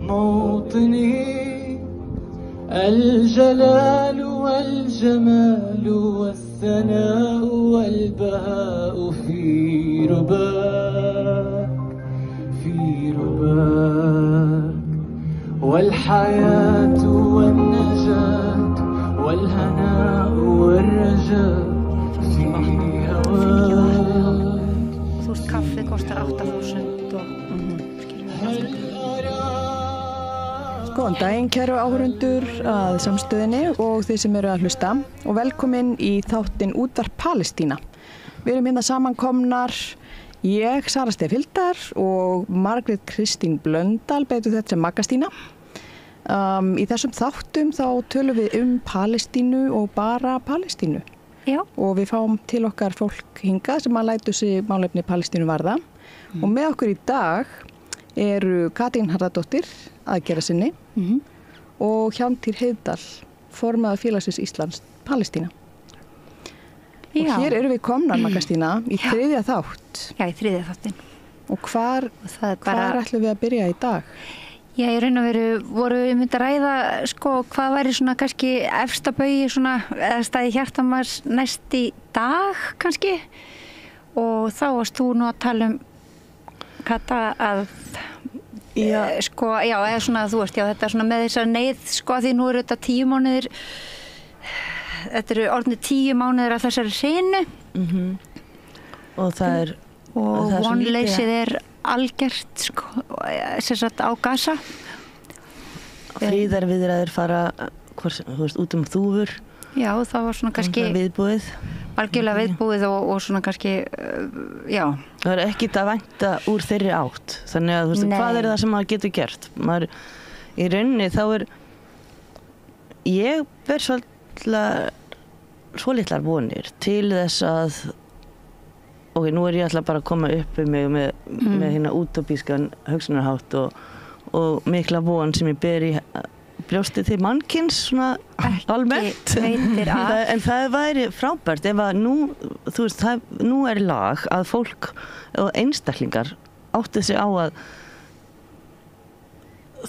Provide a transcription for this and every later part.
موطني الجلال والجمال والثناء والبهاء في رباك والحياة والنجاة والهناء والرجاء في هواك. Þú veist, kaffið kostar 8.000 og Góðan daginn, kæru áhorfendur að samstöðinni og þið sem eru að hlusta og velkomin í þáttinn Útvarp Palestína. Við erum hérna samankomnar, ég, Sara Stef Hildar og Margrét Kristín Blöndal, betur þetta sem Maggastína. Í þessum þáttum þá tölum við Palestínu og bara Palestínu. Já. Og við fáum til okkar fólk hingað sem að lætu sig málefni Palestínu varða. Og með okkur í dag eru Katrín Harðardóttir, aðgerða sinni, og Hjálmtýr Heiðdal, formaður Félagsins Íslands Palestína. Já. Og hér eru við komnar, Maggastína, í þriðja þátt. Já, í þriðja þáttin. Og hvar ætlum við að byrja í dag? Já, í raun og veru voru við myndi að ræða, hvað væri svona kannski efsta baugi svona, eða staði hjartamars næst í dag kannski. Og þá varst þú nú að tala Kata, að eða svona, þú veist, þetta er svona með þessar neyð, því nú eru þetta 10 mánuðir, þetta eru orðnir 10 mánuðir af þessari senu. Og það er vonleysið er algjört, sérsagt á Gaza. Fríðarviðræður fara, þú veist, út þúfur. Já, það var svona kannski viðbúið. Algjörlega viðbúið og svona kannski, já. Það er ekkert að vænta úr þeirri átt. Þannig að, þú veist, hvað er það sem maður getur gert? Í rauninni þá ég ber svolítlar vonir til þess að, nú ég ætla bara að koma upp við mig með hérna útópískan hugsunarhátt og mikla von sem ég ber í brjósti til mannkins svona almennt. En það væri frábært ef að nú er lag að fólk og einstaklingar átti sig á að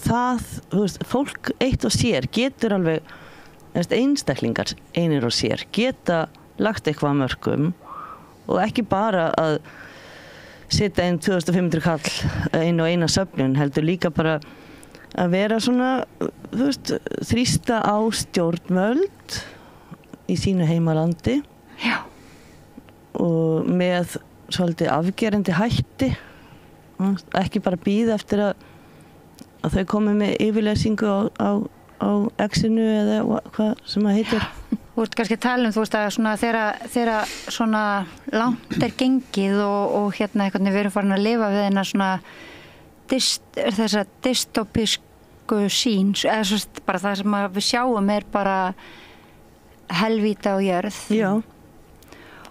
það, þú veist, fólk eitt og sér getur alveg, einstaklingar einir og sér geta lagt eitthvað að mörkum og ekki bara að setja inn 2500 kall inn á eina söfnun, heldur líka bara að vera svona, þú veist, þrýsta á stjórnvöld í sínu heimalandi. Já. Og með svolítið afgerandi hætti, ekki bara bíða eftir að þau komi með yfirleysingu á X-inu eða hvað sem það heitir. Þú ert kannski að tala þú veist að svona þegar svona langt er gengið og hérna einhvern veginn við erum farin að lifa við hérna svona þessa dystopísku sín, eða svo bara það sem við sjáum er bara helvíti á jörð. Já.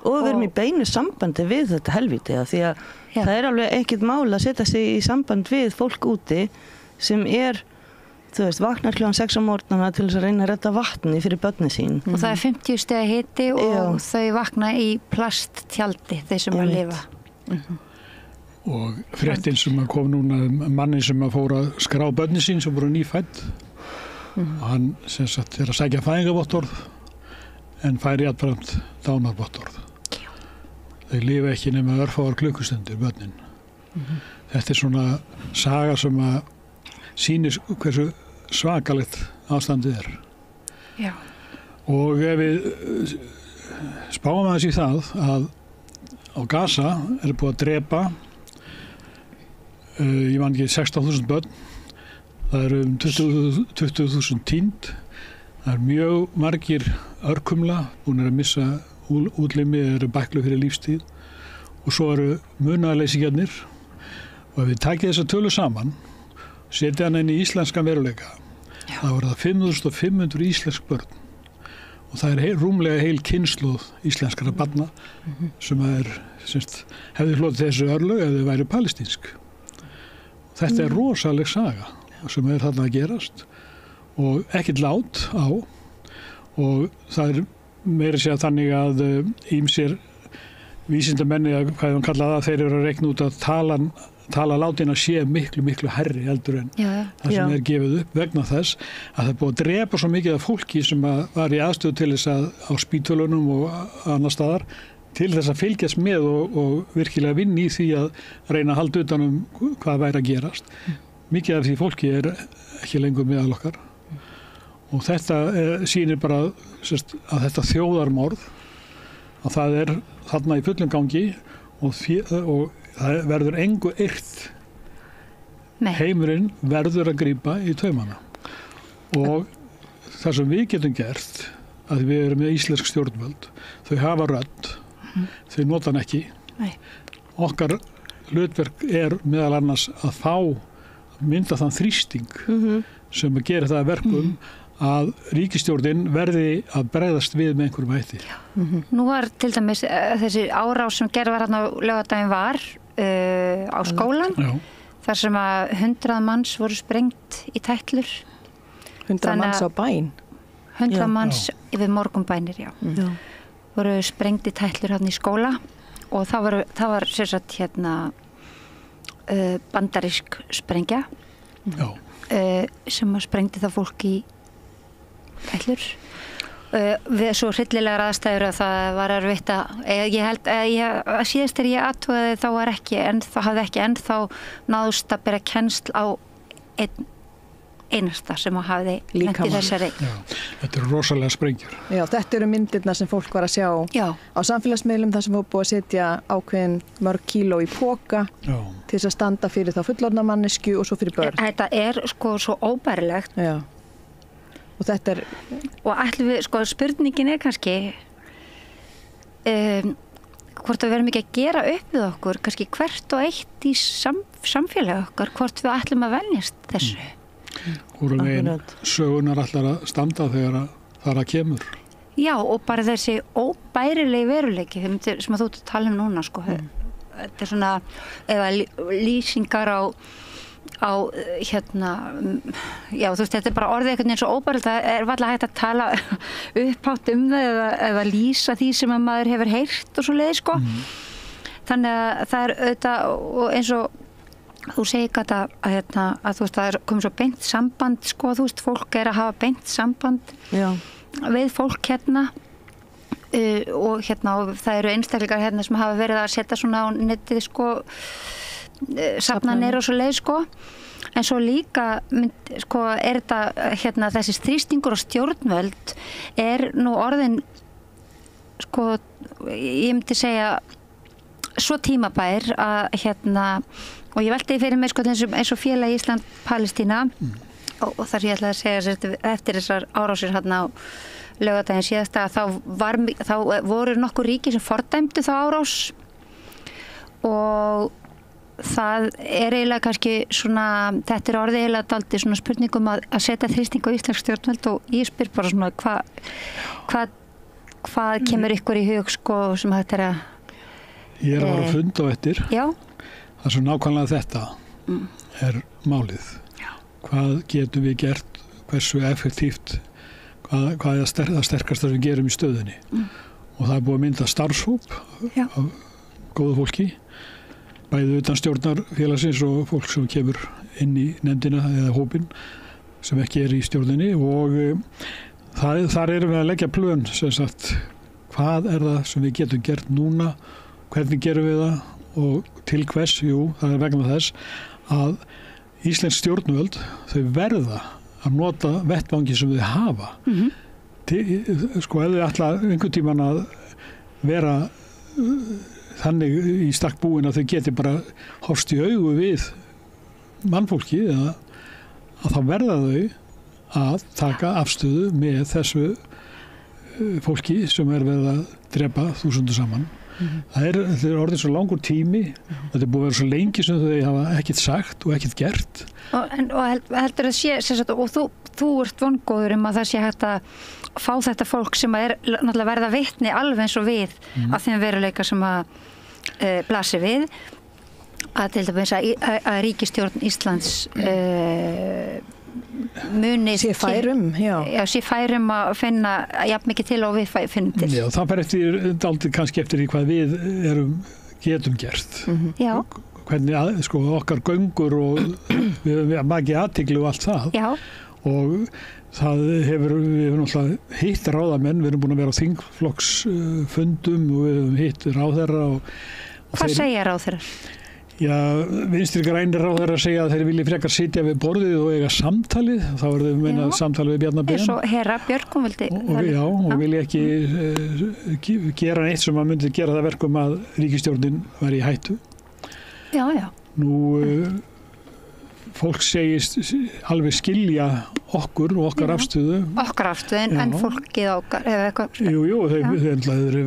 Og við erum í beinu sambandi við þetta helvíti, því að það er alveg ekkert mál að setja sig í samband við fólk úti sem þú veist, vaknar klukkan 6 á morgnana til þess að reyna að redda vatni fyrir börnin sín. Og það er 50 stiga hiti og þau vakna í plasttjaldi, þeir sem að lifa. Og fréttin sem kom núna, mannin sem að fór að skrá börnin sín sem voru nýfædd, hann sem sagt er að sækja fæðingarvottorð en fær jafnframt dánarvottorð. Þau lifa ekki nema örfáar klukkustundir, börnin. Þetta er svona saga sem að sýnir hversu svakalegt ástandið er. Já. Og ef við spáum aðeins í það að á Gaza er búið að drepa ég man ekki 16.000 börn, það eru 20.000 týnd, það er mjög margir örkumla, búin að missa útlimi, eru bæklu fyrir lífstíð og svo eru munaðarleysingjarnir og ef við takið þessa tölu saman setja hann inn í íslenskan veruleika. Það voru það 5.500 íslensk börn og það er rúmlega heil kynslóð íslenskara barna sem hefði hlotið þessu örlög ef þau væri palestínsk. Þetta er rosaleg saga sem er þarna að gerast og ekkert lát á og það er meira að segja þannig að ýmsir vísindamenni, hvað hún kallaði það, þeir eru að reikna út að tala látina sé miklu hærri heldur en það sem er gefið upp vegna þess að það er búið að drepa svo mikið af fólki sem var í aðstöðu til þess að á spítölunum og annar staðar til þess að fylgjast með og virkilega vinna í því að reyna að halda utan hvað væri að gerast. Mikið af því fólki er ekki lengur meðal okkar og þetta sýnir bara að þetta þjóðarmorð að það er þarna í fullum gangi og það verður engu yrt. Heimurinn verður að grípa í taumana og það sem við getum gert að við erum með íslensk stjórnvöld, þau hafa rödd, þau nota hann ekki. Okkar hlutverk er meðal annars að mynda þann þrýsting sem að gera það verkum að ríkisstjórnin verði að bregðast við með einhverjum hætti. Nú var til dæmis þessi árás sem gerð var hérna á laugardaginn var á skólan, þar sem að 100 manns voru sprengt í tætlur. 100 manns á bæn? 100 manns yfir morgunbænir, voru sprengt í tætlur hérna í skóla og það var sérsagt hérna bandarísk sprengja sem sprengdi það fólk í tætlur. Við svo hryllilegar aðstæður að það var erfitt ég held að síðast þegar ég athugaði þá var hafði ekki ennþá náðust að bera kennsl á einasta sem hafði lent í þessari. Þetta eru rosalega sprengjur. Já, þetta eru myndirnar sem fólk var að sjá á samfélagsmiðlum þar sem var búið að setja ákveðin mörg kíló í poka til þess að standa fyrir þá fullorðna mannesku og svo fyrir börn. Þetta er sko svo óbærilegt. Og þetta er... Og ætlum við, spurningin er kannski hvort við verðum ekki að gera upp við okkur, kannski hvert og eitt í samfélagi okkar, hvort við ætlum að venjast þessu. Úr veginn sögunar allar að standa þegar það kemur. Já, og bara þessi óbærilegi veruleiki sem að þú ert að tala um núna, Þetta er svona, eða lýsingar á hérna, þetta er bara orðið einhvern veginn svo óbærilegt, það er varla hægt að tala upphátt um það eða lýsa því sem að maður hefur heyrt og svo leiði, Þannig að það er auðvitað, og eins og þú segir Kata að það er komið svo beint samband, fólk er að hafa beint samband við fólk hérna og það eru einstaklingar hérna sem hafa verið að setja svona á netið safnanir og svo leið en svo líka er þetta þessi þrýstingur og stjórnvöld er nú orðin ég myndi segja svo tímabær að og ég velti fyrir mig eins og félag Ísland Palestína og þar ég ætla að segja eftir þessar árásir hérna á laugardaginn síðasta þá voru nokkur ríki sem fordæmdu þá árás og það er eiginlega kannski svona, þetta er orðið eiginlega dálítið svona spurningum að setja þrýsting á íslensk stjórnvöld og ég spyr bara svona hvað kemur ykkur í hug sem þetta er að Ég er að fara að funda á eftir. Það er svo nákvæmlega þetta er málið. Hvað getum við gert, hversu effektíft, hvað er það sterkast sem við gerum í stöðunni. Og það er búið að mynda starfshóp af góðu fólki, bæði utan stjórnarfélagsins og fólk sem kemur inn í nefndina eða hópinn sem ekki er í stjórninni og þar erum við að leggja plön sem sagt, hvað er það sem við getum gert núna, hvernig gerum við það og til hvers, það er vegna þess að íslensk stjórnvöld þau verða að nota vettvangi sem þau hafa ef þau ætla einhvern tímann að vera þannig í stakk búin að þau geti bara horfst í augu við mannfólki að þá verða þau að taka afstöðu með þessu fólki sem er verið að drepa þúsundur saman. Það er orðið svo langur tími þetta er búið að vera svo lengi sem þau hafa ekkert sagt og ekkert gert og heldur að sé og þú ert vongóður að það sé hægt að fá þetta fólk sem er náttúrulega verða vitni alveg eins og við af þeim veruleika sem að blasi við að til dæmis að ríkisstjórn Íslands muni Sé færum, já. sé færum að finna jafn mikið til og við finnum til. Já, það fer dálítið kannski eftir því hvað við getum gert. Já. Hvernig sko, okkar göngur og við makið athygli og allt það. Já. Og það við hefum náttúrulega hitt ráðamenn, við erum búin að vera á þingflokksfundum og við hefum hitt ráðherra og Hvað segja ráðherrar? Já, vinstri grænir ráðherrar segja að þeir vilja frekar sitja við borðið og eiga samtalið, þá þau meina samtalið við Bjarna Ben. Eins og herra Björgum vildi. Og vilja ekki gera neitt sem að myndi gera það verkum að ríkisstjórnin væri í hættu. Já, já. Nú, fólk segist alveg skilja okkur og okkar afstöðu. Okkar afstöðu, en fólkið okkar, eða eitthvað. Jú, þeir eru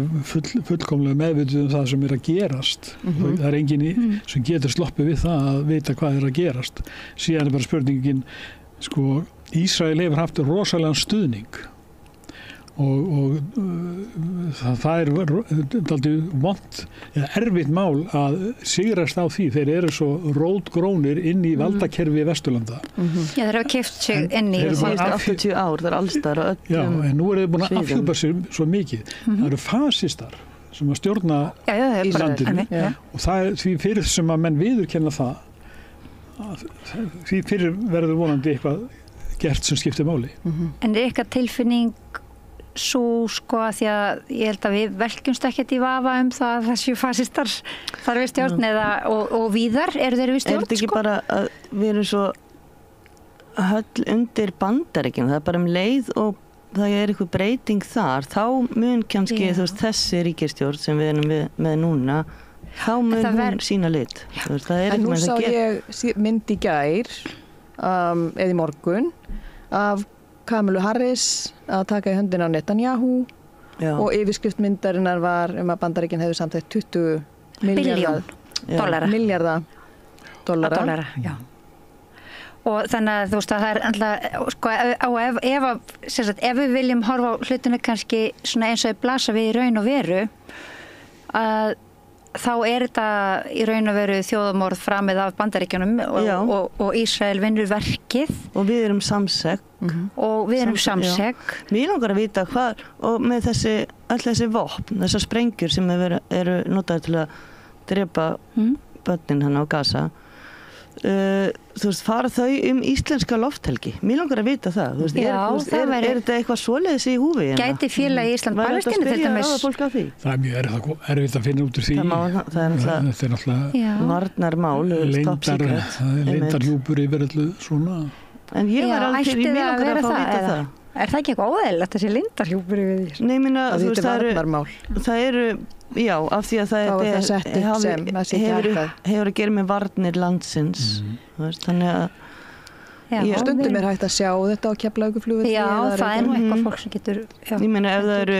fullkomlega meðvituð það sem að gerast. Það enginn sem getur sloppið við það að vita hvað að gerast. Síðan bara spurningin, sko, Ísrael hefur haft rosalegan stuðning og það dálítið vont eða erfitt mál að sigrast á því. Þeir eru svo rótgrónir inn í valdakerfi Vesturlanda. Já, þeir hafa keypt sig inn í síðustu 80 ár, það allstar á öllum. Já, en nú eru þeir búin að afhjúpa sér svo mikið. Það eru fasistar sem að stjórna í landinu og það því fyrir sem að menn viðurkenna það, því fyrir verður vonandi eitthvað gert sem skiptir máli. En eitthvað tilfinning svo sko að því að ég held að við velkjumst ekkert í vafa það að það séu fasistar þar við stjórn og víðar eru þeir við stjórn. Er þetta ekki bara að við erum svo höll undir Bandaríkjum, það bara leið og það eitthvað breyting þar, þá mun kannski þessi ríkisstjórn sem við erum með núna, þá mun hún sína lit. En nú sá ég mynd í gær eða í morgun af Kamilu Harris að taka í höndina á Netanyahu og yfirskriftmyndarinnar var að Bandaríkin hefur samþykkt 20 miljardar dollara. Já. Og þannig að þú veist að það alltaf, sko, ef við viljum horfa á hlutinu kannski svona eins og blasa við í raun og veru, að þá þetta í raun og veru þjóðamorð framið af Bandaríkjunum og Ísrael vinnur verkið. Og við erum samseg. Og við erum samseg. Mér langar að vita hvað, og með öll þessi vopn, þessar sprengjur sem eru notaðar til að drepa börnin hann á Gaza, þú veist, fara þau íslenska lofthelgi. Mér langar að vita það. Þú veist, er þetta eitthvað svoleiðis í húfi? Gæti félagi Ísland-Palestínu til dæmis? Það er mjög erfitt að finna út úr því. Það er náttúrulega varnarmál, top secret. Leyndarhjúpur yfir öllu svona. En ég var aldrei, mér langar að fá að vita það. Er það ekki eitthvað óeðlilegt þessi leyndarhjúpur yfir því? Nei, minna, þú veist, það eru já, af því að það hefur að gera með varnir landsins. Þannig að stundum er hægt að sjá þetta á Keflavíkurflugvelli. Já, það er nú eitthvað fólk sem getur. Ég meina, ef það eru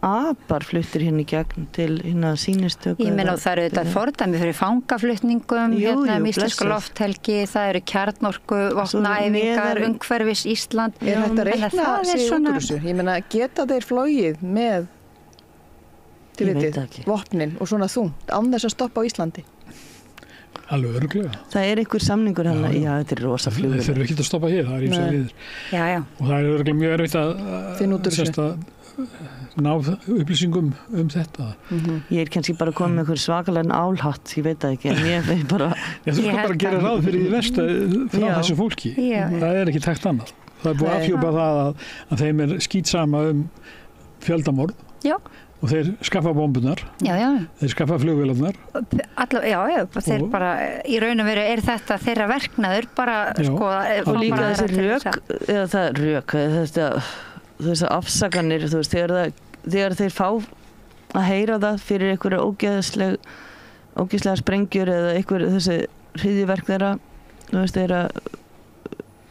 apar fluttir hérna í gegn til hérna sýnistöku. Ég meina, það eru þetta fordæmi fyrir fangaflutningum, hérna íslenska lofthelgi, það eru kjarnorku, vopnaæfingar, umhverfis Ísland. Er hægt að reikna sig út úr þessu? Ég meina, geta þeir flogið með vopnin og svona þungt án þess að stoppa á Íslandi? Alveg örugglega. Það er einhver samningur hann að þetta er rosa flugvélar. Þeir eru ekki að stoppa hér, það er ýmsar liður. Já. Og það er örugglega mjög erfitt að ná upplýsingum þetta. Ég er kannski bara komið með einhver svakalega álhatt, ég veit það ekki, en ég veit bara þú skal bara gera ráð fyrir því versta frá þessu fólki. Það er ekki tækt annað. Það er búið að afhjúpa það að þeim er skítsama fjöldamorð. Já. Og þeir skaffa bombunar, þeir skaffa flugvélarnar. Þeir bara, í raun og veru er þetta þeirra verknaður, bara, sko... Og líka þessi rök, þessi afsakanir, þú veist, þegar þeir fá að heyra það fyrir einhverja ógeðslega sprengjur eða einhver þessi hryðjuverk þeirra, þú veist,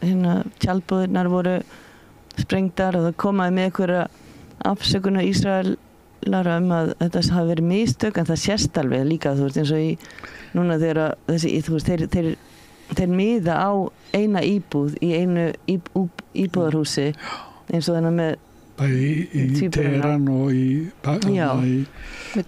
hérna tjaldbúðirnar voru sprengdar og það komaði með einhverja afsökun á Ísrael að þetta hafi verið mistök, en það sést alveg líka, þú veist, eins og í núna þegar þessi, þú veist, þeir miða á eina íbúð í einu íbúðarhúsi eins og þennan með bæði í Teheran og í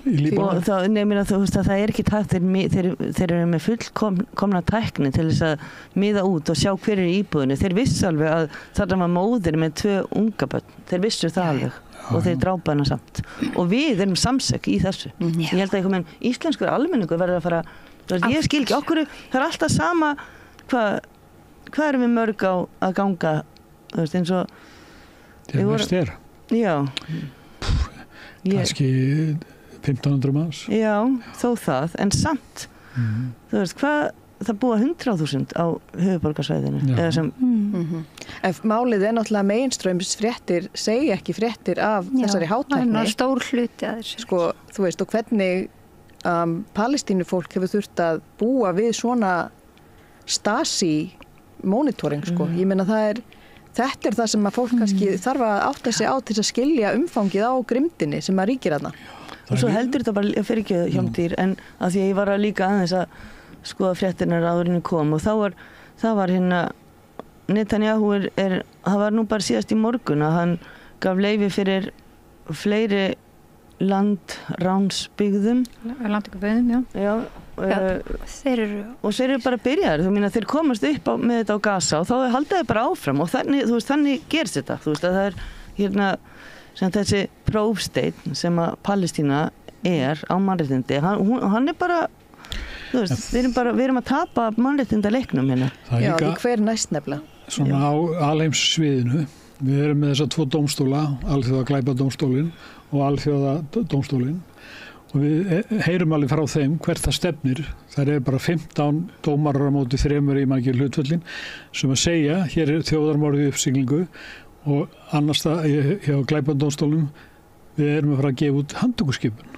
Líbanon. Og það, nefnir að það er ekki takt, þeir eru með fullkomna tækni til þess að miða út og sjá hver í íbúðinu. Þeir vissu alveg að þarna var móðir með 2 unga börn. Þeir vissu það alveg og þeir drápa hana samt. Og við erum samsök í þessu. Ég held að einhvern veginn íslenskur almenningur verður að fara, ég skil ekki okkur, það er alltaf sama hvað erum við mörg á að ganga, þú veist, eins og Það mest er. Já. Kannski 1500 manns. Já, þó það, en samt, þú veist, það búa 100.000 á höfuðborgarsvæðinu. Eða sem... En málið er náttúrulega meginstraumsfréttir, segja ekki fréttir af þessari hátækni. Það er stór hluti að þessu. Sko, þú veist, og hvernig Palestínufólk hefur þurft að búa við svona Stasi-monitoring, sko. Ég meina þetta er það sem að fólk kannski þarf að átta sig á til að skilja umfangið á grimmdinni sem að ríkir þarna. Og svo heldur þetta bara, fyrir ekki Hjálmtýr, en að því að ég var að líka aðeins að skoða fréttirnar áðurinn kom og það var hérna Netanyahu það var nú bara síðast í morgun að hann gaf leyfi fyrir fleiri landránsbyggðum. Landránsbyggðum, já. Þeir eru bara byrjaðir, þú meina þeir komast upp með þetta á Gaza og þá halda þeir bara áfram og þannig gerst þetta, þú veist að það er hérna sem þessi prófsteinn sem að Palestína er á mannréttindi, hann er bara, þú veist, við erum að tapa mannréttindaleiknum hérna. Já, því hver næst nefnilega? Svona á alheimssviðinu, við erum með þessa 2 dómstóla, alþjóða glæpadómstólinn og alþjóða dómstólinn. Og við heyrum alveg frá þeim hvert það stefnir. Það er bara 15 dómarar á móti 3 í margir hlutföllin sem að segja, hér er þjóðarmorð í uppsiglingu og annars það hjá glæpadómstólum við erum að fara að gefa út handtökuskipun.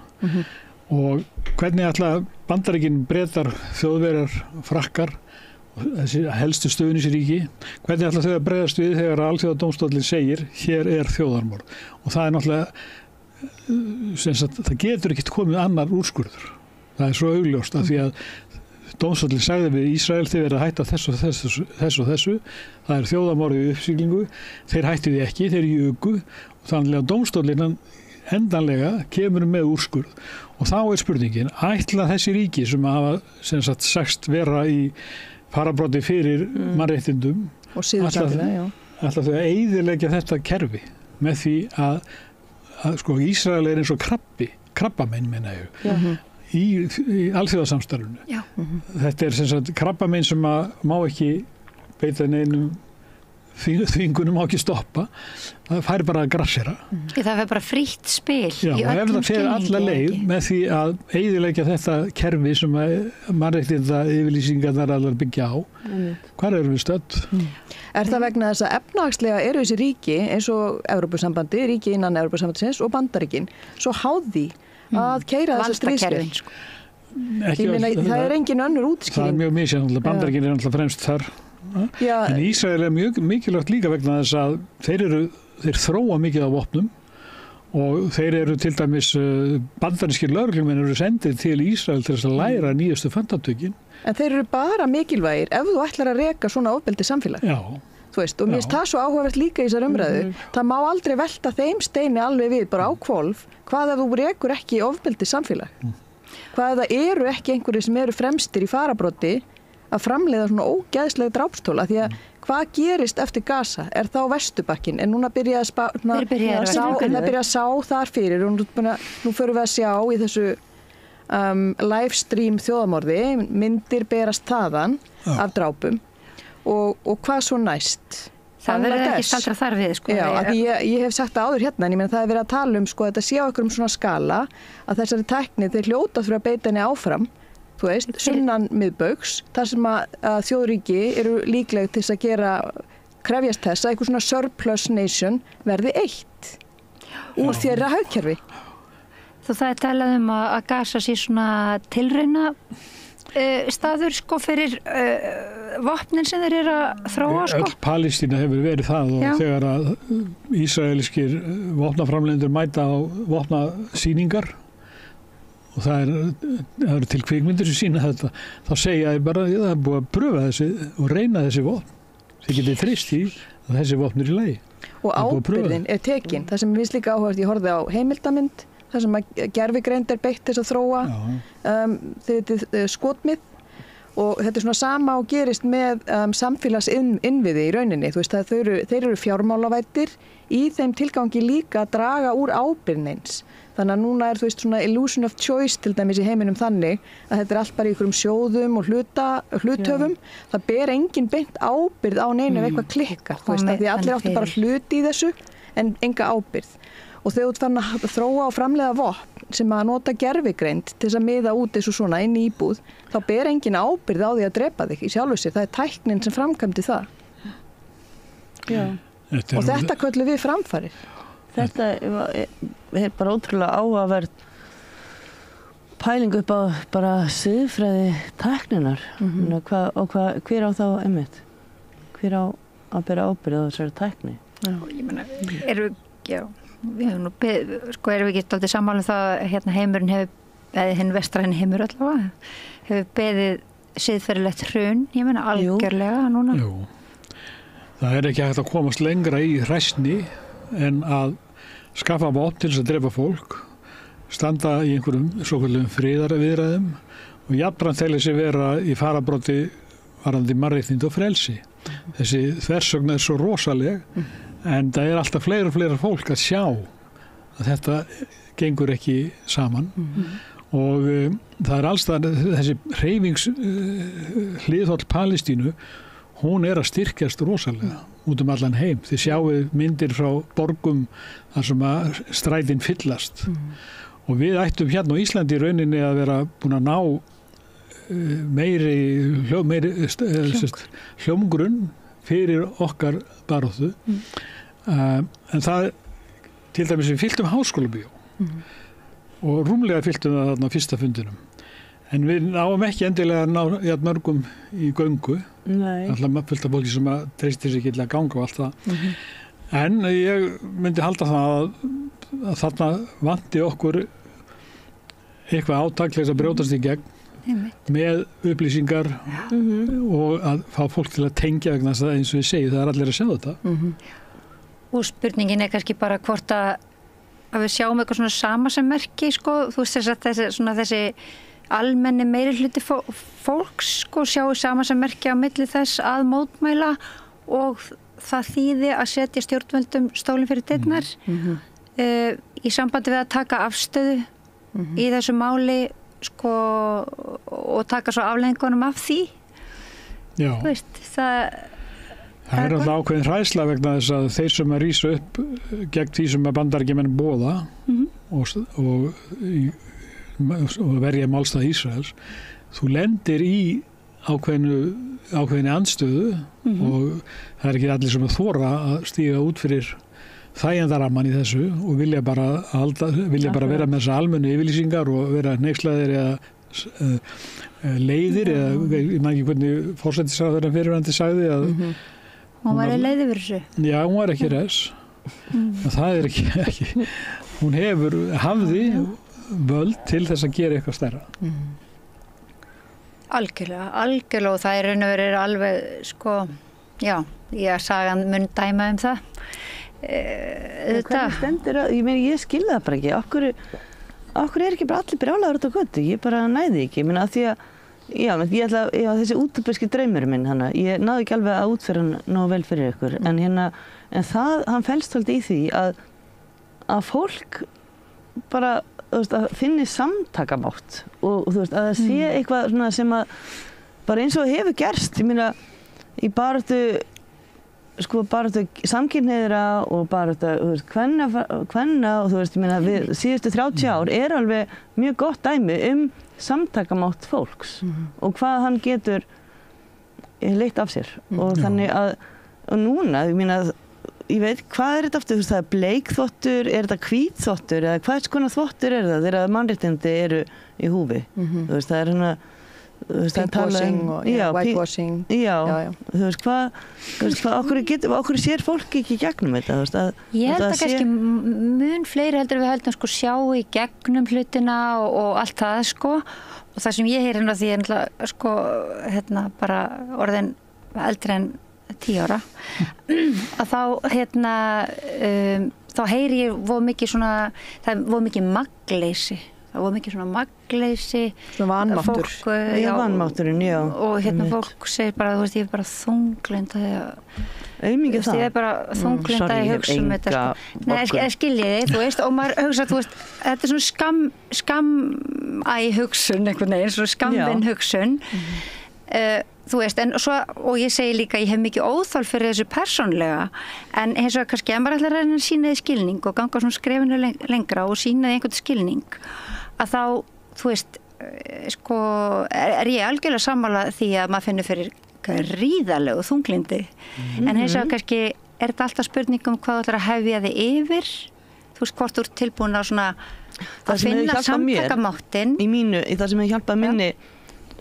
Og hvernig ætla Bandaríkin, Bretar, Þjóðverjar, Frakkar og þessi helstu stuðningsríki, hvernig ætla þau að bregðast við þegar alþjóðadómstóllinn segir, hér er þjóðarmorð. Og það er náttúrulega það getur ekkert komið annar úrskurður. Það er svo augljóst af því að dómstóllinn sagði við Ísrael þeir verða að hætta þessu. Það er þjóðarmorð í uppsiglingu. Þeir hættu því ekki, þeir juku og þannig að dómstóllinn endanlega kemur með úrskurð. Og þá er spurningin, ætla þessi ríki sem hafa sagst vera í farabróti fyrir mannréttindum og síðan ætla þau að eyðileggja þetta kerfi með því að sko Ísrael er eins og krabbamein meina ég í alþjóðasamstarfinu. Þetta er krabbamein sem má ekki beita neinum þvingunum, má ekki stoppa. Það fær bara að grassera. Það fær bara frítt spil í öllum skilningi. Já, og ef það fer alla leið með því að eyðileggja þetta kerfi sem mannréttinda yfirlýsingarnar allar byggja á, hvar erum við stödd? Er það vegna þess að efnahagslega eru þessi ríki eins og Evrópusambandi, ríki innan Evrópusambandsins og Bandaríkin svo háði að keyra þessa stríðsspil? Ég meina, það er engin önnur útskýring. Það er mjög misjafnt, Bandaríkin er alltaf fremst þar. En Ísrael er mjög mikilvægt líka vegna þess að þeir þróa mikið af vopnum og þeir eru til dæmis bandarískir lögreglumenn eru sendið til Ísrael til þess að læra nýjustu fantatökin. En þeir eru bara mikilvægir ef þú ætlar að reka svona ofbeldi samfélag. Já. Þú veist, og mér finnst það svo áhugavert líka í þessar umræðu. Það má aldrei velta þeim steini alveg við, bara á hvolf, hvað ef þú rekur ekki ofbeldi samfélag? Hvað ef það eru ekki einhverjir sem eru fremstir í farabróti að framleiða svona ógeðslega drápstóla því að hvað gerist eftir Gaza? Er þá Vesturbakkin? En núna byrja að sá þar fyrir og nú förum við að sjá í þessu livestream þjóðamorði, myndir berast þaðan af drápum og hvað svo næst? Það verður ekki staldra þar við, sko. Já, að ég hef sagt það áður hérna, en ég meina það er verið að tala um, sko, þetta sé á einhverjum svona skala að þessari tækni þeir hljóta fyrir að beita henni áfram, þú veist, sunnan miðbaugs, þar sem að þjóðríki eru líkleg til þess að krefjast þess að einhver svona surplus nation verði eitt úr þeirra hagkerfi. Það er talað um að Gaza sé svona tilrauna staður sko fyrir vopnin sem þeir eru að þróa sko. Öll Palestína hefur verið það og þegar að ísraelskir vopnaframleiðendur mæta á vopnasýningar og það eru til kvikmyndir sem sýna þetta, þá segja ég bara það er búið að pröfa þessi og reyna þessi vopn. Þið getið þrist í að þessi vopn í lagi. Og ábyrgðin tekin. Það sem við líka áhugast, ég horfði á heimildamynd, það sem að gervigreind beitt þess að þróa þetta skotmið. Og þetta svona sama og gerist með samfélagsinnviði í rauninni. Þú veist að þeir eru fjármálavæddir í þeim tilgangi líka að draga úr ábyrgðins. Þannig að núna þú veist svona illusion of choice til dæmis í heiminum þannig að þetta allt bara í einhverjum sjóðum og hluthöfum. Það ber engin beint ábyrgð á neinu ef eitthvað klikkar. Þú veist að því allir áttu bara hluti í þessu en enga ábyrgð. Og þegar þú ert farin að þróa og framleiða vopn sem að nota gervigreind til þess að miða út þessu svona inn í íbúð, þá ber engin ábyrgð á því að drepa þig í sjálfu sér. Það tæknin sem framkvæmdi það. Já. Og þetta köllum við framfarir. Þetta bara ótrúlega áhugaverð pæling upp á bara siðfræði tækninar. Hver á þá einmitt? Hver á að bera ábyrgð á þessari tækni? Já, ég meina, við hefum erum við ekki alltaf sammála það að heimurinn hefur, eða hinn vestræni heimur allavega, hefur beðið siðferðilegt hrun, ég meina algjörlega núna. Jú, það ekki hægt að komast lengra í hræsni en að skaffa vopn til þess að drepa fólk, standa í einhverjum svokölluðum friðarviðræðum og jafnframt telja sig vera í fararbroddi varðandi mannréttindi og frelsi. Þessi þversögn svo rosaleg. En það alltaf fleira og fleira fólk að sjá að þetta gengur ekki saman og það allstað þessi hreyfings hliðhóll Palestínu, hún að styrkjast rosalega út allan heim. Þið sjáu myndir frá borgum þar sem að strætin fyllast og við ættum hérna á Íslandi í rauninni að vera búin að ná meiri hljómgrunn fyrir okkar baráttu. En það til dæmis við fylltum háskólabíó og rúmlega fylltum það þarna á fyrsta fundinum. En við náum ekki endilega að ná mörgum í göngu. Alltaf fullt af fólki sem að treystir sig ekki til að ganga og allt það. En ég myndi halda það að þarna vanti okkur eitthvað átaklegs að brjótast í gegn með upplýsingar og að fá fólk til að tengja vegna þess að eins og ég segi, það allir að sjá þetta. Og spurningin kannski bara hvort að við sjáum eitthvað svona samasemmerki, sko, þú veist þessi almenni meirihluti fólks, sko, sjáu samasemmerki á milli þess að mótmæla og það þýði að setja stjórnvöldum stólinn fyrir dyrnar í sambandi við að taka afstöðu í þessu máli, sko, og taka svo afleiðingunum af því. Já. Þú veist, það er alltaf ákveðin hræðsla vegna þess að þeir sem að rísa upp gegn því sem að Bandaríkjamenn boða og verja málstað Ísraels, þú lendir í ákveðinni andstöðu og það er ekki allir sem að þora að stíga út fyrir þægjandaramman í þessu og vilja bara vera með þessar almennu yfirlýsingar og vera hneykslaðir eða leiðir eða ég man ekki hvernig forsætisráðherrann fyrirverandi sagði að hún var leið yfir þessu. Já, hún var ekki res. Það er ekki. Hún hafði völd til þess að gera eitthvað stærra. Algjörlega og það raun og veru alveg, sko, já, ég sagan mun dæma það. Hvernig stendur það? Ég skil það bara ekki. Akkur ekki bara allir brjálaður út á götu? Ég bara næði ekki. Ég meina að því að þessi útópíski draumur minn, ég náði ekki alveg að útfæra hann nógu vel fyrir ykkur, en hann felst svolítið í því að fólk bara, þú veist, að finni samtakamátt og þú veist, að það sé eitthvað svona sem að bara eins og hefur gerst, ég meina í baráttu samkynhneigðra og baráttu, þú veist, kvenna og þú veist, ég meina við síðustu 30 ár er alveg mjög gott dæmi samtakamátt fólks og hvað hann getur leitt af sér og þannig að og núna, ég veit hvað er þetta aftur, þú veist, það er bleikþvottur, er þetta hvítþvottur eða hvað konar þvottur er það þegar mannréttindi eru í húfi þú veist, það er hérna pinkwashing og whitewashing þú veist hvað okkur sér fólk ekki gegnum þetta, þú veist ég held að kannski mun fleiri heldur við höldum sko sjá í gegnum hlutina og allt það, sko, og það sem ég heyr því ég sko bara orðin eldri en 10 ára að þá heyri ég voð mikið svona, það voð mikið magnleysi. Það voð mikið svona magnleysi. Svona vanmáttur. Vanmátturinn, já. Og fólk segir bara, þú veist, ég er bara þunglynd Auðmikið það. Ég er bara þunglynd að ég hugsa þetta. Nei, skiljið þið, þú veist, og maður hugsa, þú veist, þetta er svona hugsun, einhvern veginn, svona skammvinn hugsun. Þú veist, og ég segi líka, ég hef mikið óþol fyrir þessu persónlega, en eins og kannski að maður ætlar að reyna að sýna þið skilning og ganga svona skrefinu lengra og sýna þið einhvern skilning, að þá, þú veist, sko, er ég algjörlega sammála því að maður finnur fyrir gríðarlegu þunglindi, en eins og kannski er þetta alltaf spurning um hvað þú ætlar að hefja þig yfir, þú veist, hvort þú ert tilbúin að svona að finna samtakamáttinn. Í það sem hefur hjálpað minni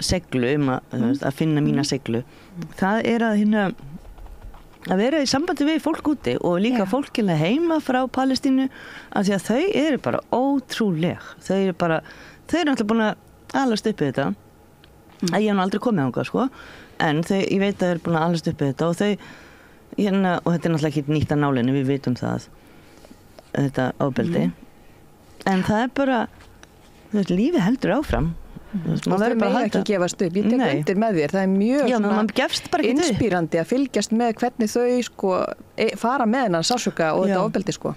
seglu að finna mína seglu, það er að vera í sambandi við fólk úti og líka fólkilega heima frá Palestínu, af því að þau eru bara ótrúleg, þau eru alltaf búin að alast upp við þetta, að ég hef aldrei komið þangað, sko, en ég veit að þau eru búin að alast upp við þetta og þau, og þetta er náttúrulega ekki nýtt að nálinni, við vitum það, þetta ofbeldi, en það er bara, þú veist, lífið heldur áfram. Og þau mega ekki gefast upp, ég tek undir með þér, það er mjög inspírandi að fylgjast með hvernig þau sko, fara með hennar sársauka og þetta ofbeldi sko.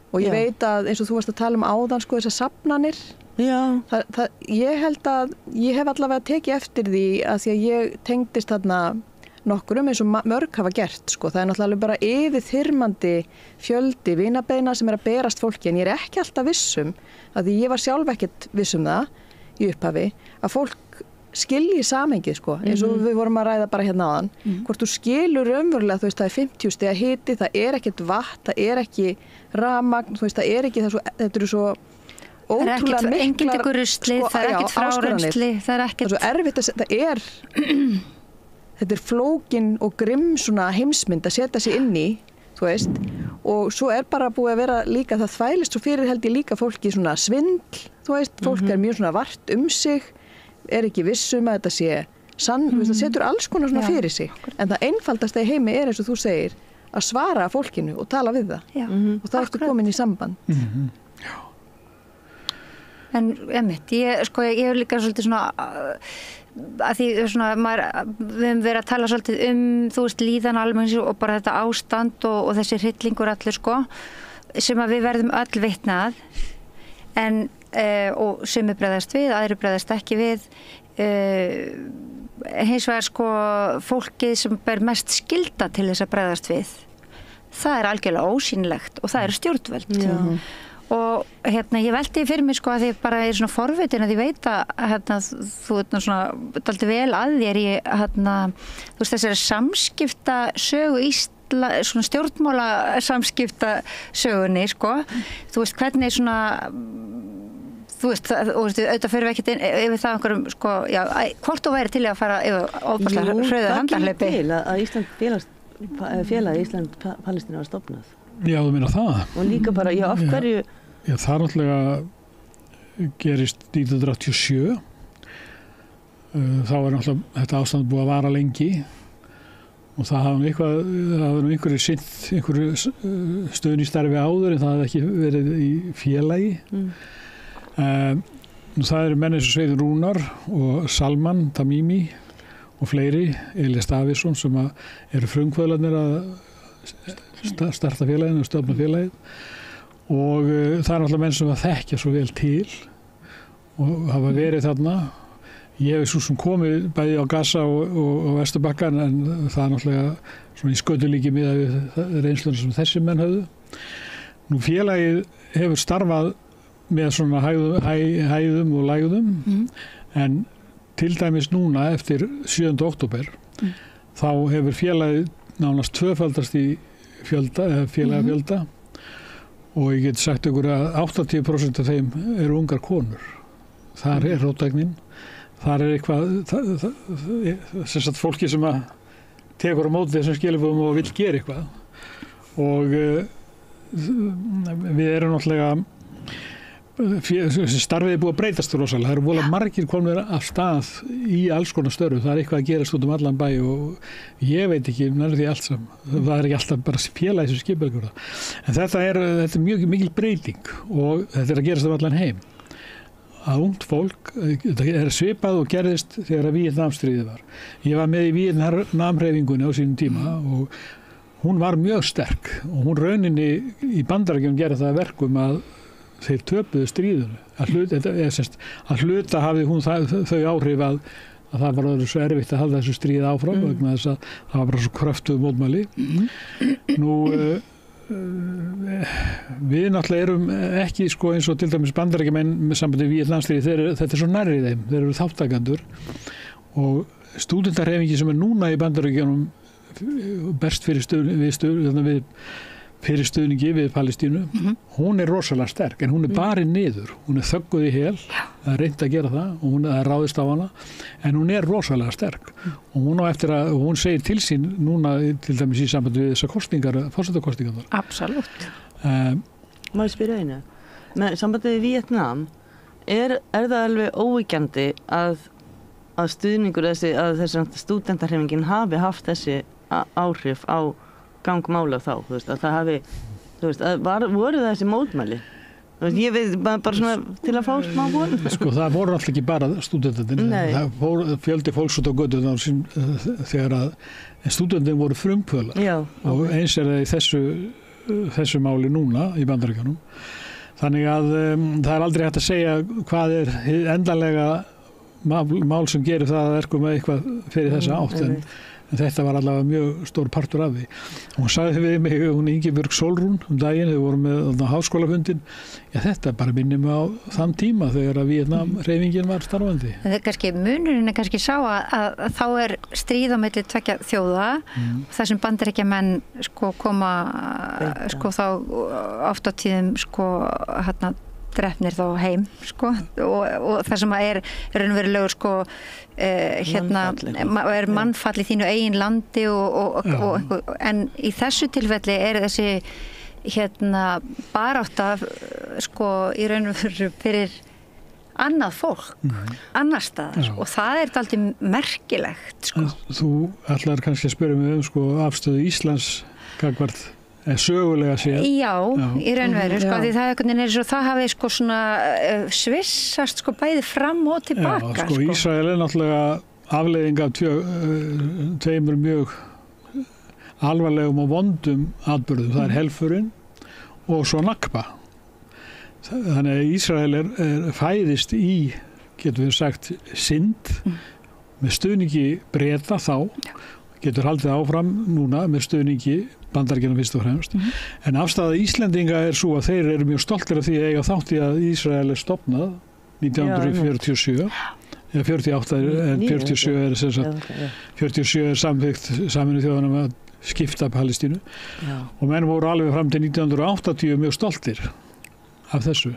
Og ég veit að eins og þú varst að tala um áðan sko, þessar safnanir, ég held að ég hef allavega tekið eftir því að því að ég tengdist þarna nokkurum eins og mörg hafa gert sko. Það er náttúrulega bara yfirþyrmandi fjöldi vinabeina sem er að berast fólki, en ég er ekki alltaf vissum, að því ég var sjálf ekkert vissum það í upphafi, að fólk skilji samhengið sko, eins og við vorum að ræða bara hérna áðan, hvort þú skilur raunverulega, þú veist, það er 50 stiga hiti, það er ekkert vatn, það er ekki rafmagn, þú veist, það er ekki þetta eru svo ótrúlega miklar það er ekkert frárensli, það er svo erfitt að þetta er flókin og grimm svona heimsmynd að setja sig inn í, þú veist, og svo er bara búið að vera líka, það þvælist svo fyrir held ég líka fólki svona svindl, þú veist, fólk er mjög svona vart sig, er ekki vissum að þetta sé sann, þú veist, það setur alls konar svona fyrir sig, en það einfaldasta í heimi er eins og þú segir, að svara fólkinu og tala við það, og þá ertu komin í samband. En einmitt, ég hef líka svolítið svona að því svona við höfum verið að tala svolítið þú veist, líðan almennings og bara þetta ástand og þessi hryllingur allur sko, sem að við verðum öll vitnað, en og sumir bregðast við, aðrir bregðast ekki við, hins vegar sko fólkið sem ber mest skylda til þess að bregðast við, það er algjörlega ósýnilegt og það eru stjórnvöld. Og ég velti fyrir mig sko að því bara er svona forvitin að ég veit að þú ert svona dálítið vel að þér í þú veist þessari samskipta sögu svona stjórnmála samskipta sögunni sko, þú veist hvernig svona þú veist, auðvitað fyrir við ekkert yfir það einhverjum sko, já, hvort þú væri til að fara yfir óbærslega hröðu handarhlaupi. Jú, það kemur til að félagið Ísland Palestína var stofnað. Já, þú meina það. Og líka bara, já, af hverju? Já, það náttúrulega gerist 1987. Þá var náttúrulega þetta ástand búið að vara lengi og það hafði einhverju sinnt, einhverju stöðnistarfi áður en það hafði ekki verið í félagi. Það eru menn eins og Sveiður Rúnar og Salman Tamimi og fleiri, Elias Davíðsson sem eru frumkvöðlarnir að starta félaginu og stofna félagið og það er náttúrulega menn sem að þekkja svo vel til og hafa verið þarna. Ég hef svo sem komið bæði á Gaza og Vesturbakkan en það er náttúrulega svona í skötulíki miðað við reynsluna sem þessi menn höfðu. Nú félagið hefur starfað með svona hæðum og lægðum en til dæmis núna eftir 7. október þá hefur félagið nánast tvöfaldast í félagafjölda og ég get sagt ykkur að 80% af þeim eru ungar konur. Þar er róttæknin, þar er eitthvað sem sagt fólki sem að tekur á móti þessum skilabúðum og vill gera eitthvað og við erum náttúrulega starfið er búið að breytast rosalega. Það eru vola margir komnir af stað í alls konar störfu. Það er eitthvað að gerast út allan bæ og ég veit ekki nærði allt saman. Það er ekki alltaf bara félagi sem skipuleggur það. En þetta er mjög mikil breyting og þetta er að gerast allan heim. Að ungt fólk, þetta er svipað og gerðist þegar að Víetnamstríðið var. Ég var með í Víetnamhreyfingunni á sínum tíma og hún var mjög sterk og hún rauninni í Bandaríkjunum gerði það verkum að þeir töpuðu stríðinu. Að hluta hafði hún þau áhrif að það var svo erfitt að halda þessu stríð áfram vegna þess að það var bara svo kröftuð mótmæli. Nú, við náttúrulega erum ekki eins og til dæmis Bandaríkjamenn með sambandi við Víetnamstríðið, þetta er svo nærri þeim, þeir eru þáttakendur og stúdentarhreyfingin sem er núna í Bandaríkjunum berst fyrir stuðningi við Palestínu, hún er rosalega sterk en hún er barinn niður, hún er þögguð í hel, það er reynt að gera það og hún er ráðist á hana, en hún er rosalega sterk og hún á eftir að, hún segir til sín núna til dæmis í sambandi við þessar kosningar, forsetakosningar. Absolutt. Má ég spyrja einu? Með sambandi við Víetnam, er það alveg óvíkjandi að stuðningur þessi stúdentarhreyfingin hafi haft þessi áhrif á gangmála þá, að það hafi, voru þessi mótmæli? Ég veit bara svona til að fá smá von. Það voru alltaf ekki bara stúdentarnir, það fjöldi fólks út á göturnar þegar að stúdentarnir voru frumkvöðlar og eins er það í þessu máli núna í Bandaríkjunum. Þannig að það er aldrei hægt að segja hvað er endanlega mál sem gerir það að verkum eitthvað fyrir þessa átt en þetta var allavega mjög stór partur af því. Hún sagði við mig, hún Ingibjörg Sólrún daginn, þau voru með háskólafundin, þetta bara minnir mig á þann tíma þegar að Víetnamhreyfingin var starfandi. Það er kannski, munurinn er kannski sá að þá er stríð á milli tveggja þjóða og þar sem Bandaríkjamenn koma þá oft á tíðum drepnir þá heim og það sem er raunverulegur er mannfall í þínu eigin landi en í þessu tilfelli er þessi barátta í raunveru fyrir annað fólk, annar staðar og það er dálítið merkilegt. Þú ætlar kannski að spyrja mig afstöðu Íslands gagnvart sögulega séð. Já, í raunveru, því það er svo, það hafi svona svissast bæði fram og tilbaka. Já, Ísrael er náttúrulega afleiðing af tveimur mjög alvarlegum og vondum atburðum. Það er helfurinn og svo Nakba. Þannig að Ísrael fæðist í, getum við sagt, synd með stuðningi Breta þá, getur haldið áfram núna með stuðningi Bandaríkjanna fyrst og fremst. En afstaða Íslendinga er svo að þeir eru mjög stoltir af því að eiga þátt í að Ísrael er stofnað 1947 eða 48 en 47 er sem sagt 47 er samþykkt Sameinuðu þjóðanna að skipta Palestínu og menn voru alveg fram til 1980 mjög stoltir af þessu.